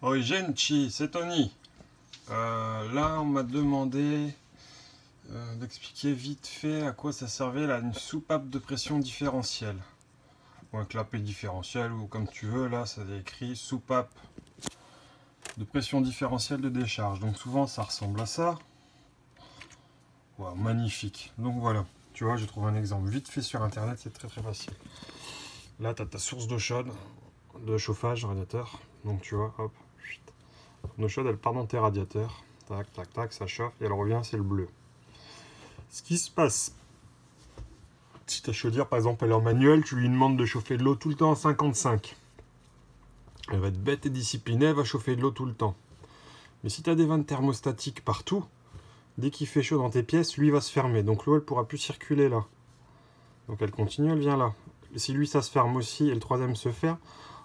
Oi Genchi, c'est Tony. Là, on m'a demandé d'expliquer vite fait à quoi ça servait là, une soupape de pression différentielle. Ou un clapet différentiel, ou comme tu veux, là, ça est écrit soupape de pression différentielle de décharge. Donc souvent, ça ressemble à ça. Wow, magnifique. Donc voilà, tu vois, j'ai trouvé un exemple vite fait sur internet, c'est très facile. Là, tu as ta source d'eau chaude, de chauffage, radiateur. Donc tu vois, hop. L'eau chaude, elle part dans tes radiateurs. Tac, tac, tac, ça chauffe et elle revient, c'est le bleu. Ce qui se passe, si ta chaudière, par exemple, elle est en manuel, tu lui demandes de chauffer de l'eau tout le temps à 55. Elle va être bête et disciplinée, elle va chauffer de l'eau tout le temps. Mais si tu as des vannes thermostatiques partout, dès qu'il fait chaud dans tes pièces, lui va se fermer. Donc l'eau, elle ne pourra plus circuler là. Donc elle continue, elle vient là. Si lui, ça se ferme aussi et le troisième se ferme,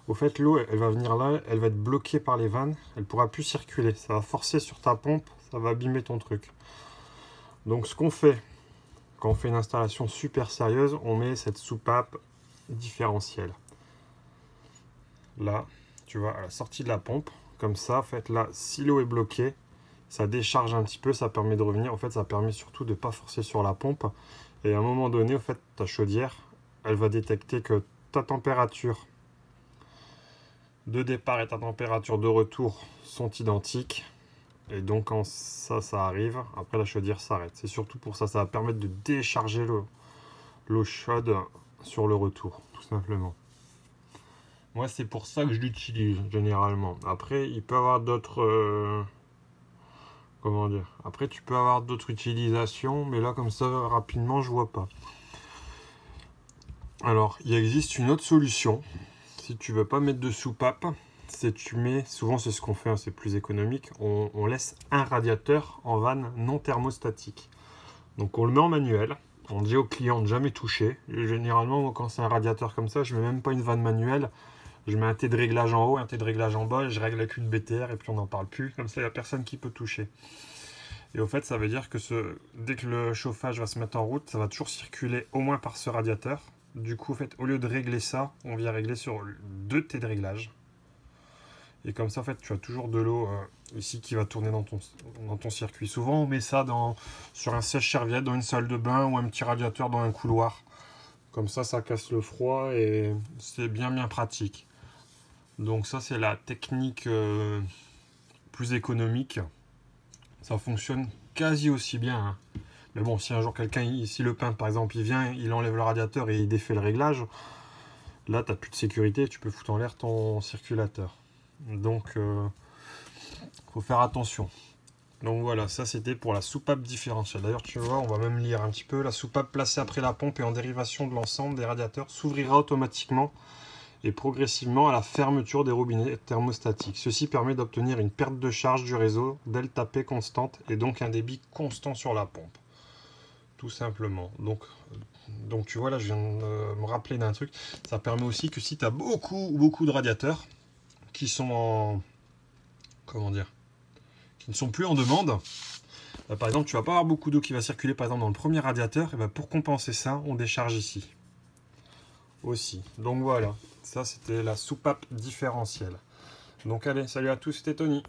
au fait, l'eau, elle va venir là, elle va être bloquée par les vannes, elle ne pourra plus circuler. Ça va forcer sur ta pompe, ça va abîmer ton truc. Donc ce qu'on fait, quand on fait une installation super sérieuse, on met cette soupape différentielle. Là, tu vois, à la sortie de la pompe, comme ça, en fait, là, si l'eau est bloquée, ça décharge un petit peu, ça permet de revenir. En fait, ça permet surtout de ne pas forcer sur la pompe. Et à un moment donné, en fait, ta chaudière, elle va détecter que ta température de départ et ta température de retour sont identiques. Et donc quand ça arrive, après la chaudière s'arrête. C'est surtout pour ça, ça va permettre de décharger l'eau chaude sur le retour, tout simplement. Moi, c'est pour ça que je l'utilise généralement. Après, il peut avoir d'autres... comment dire? Après, tu peux avoir d'autres utilisations, mais là, comme ça, rapidement, je vois pas. Alors, il existe une autre solution. Si tu veux pas mettre de soupape, c'est tu mets, souvent c'est ce qu'on fait, hein, c'est plus économique, on laisse un radiateur en vanne non thermostatique. Donc on le met en manuel, on dit au client de jamais toucher. Et généralement, moi, quand c'est un radiateur comme ça, je mets même pas une vanne manuelle, je mets un T de réglage en haut, un T de réglage en bas, et je règle avec une BTR et puis on n'en parle plus, comme ça il n'y a personne qui peut toucher. Et au fait, ça veut dire que dès que le chauffage va se mettre en route, ça va toujours circuler au moins par ce radiateur. Du coup, en fait, au lieu de régler ça, on vient régler sur 2 T de réglage. Et comme ça, en fait, tu as toujours de l'eau ici qui va tourner dans ton circuit. Souvent, on met ça sur un sèche-serviette dans une salle de bain ou un petit radiateur dans un couloir. Comme ça casse le froid et c'est bien pratique. Donc ça, c'est la technique plus économique. Ça fonctionne quasi aussi bien, hein. Mais bon, si un jour quelqu'un, si le peintre par exemple, il vient, il enlève le radiateur et il défait le réglage, là, tu n'as plus de sécurité, tu peux foutre en l'air ton circulateur. Donc, faut faire attention. Donc voilà, ça c'était pour la soupape différentielle. D'ailleurs, tu vois, on va même lire un petit peu. La soupape placée après la pompe et en dérivation de l'ensemble des radiateurs s'ouvrira automatiquement et progressivement à la fermeture des robinets thermostatiques. Ceci permet d'obtenir une perte de charge du réseau, delta P constante et donc un débit constant sur la pompe. Tout simplement. Donc tu vois, là, je viens de me rappeler d'un truc. Ça permet aussi que si tu as beaucoup de radiateurs qui sont en... comment dire, qui ne sont plus en demande, par exemple, tu vas pas avoir beaucoup d'eau qui va circuler par exemple dans le premier radiateur, et ben pour compenser ça, on décharge ici aussi. Donc voilà, ça c'était la soupape différentielle. Donc allez, salut à tous, c'était Tony.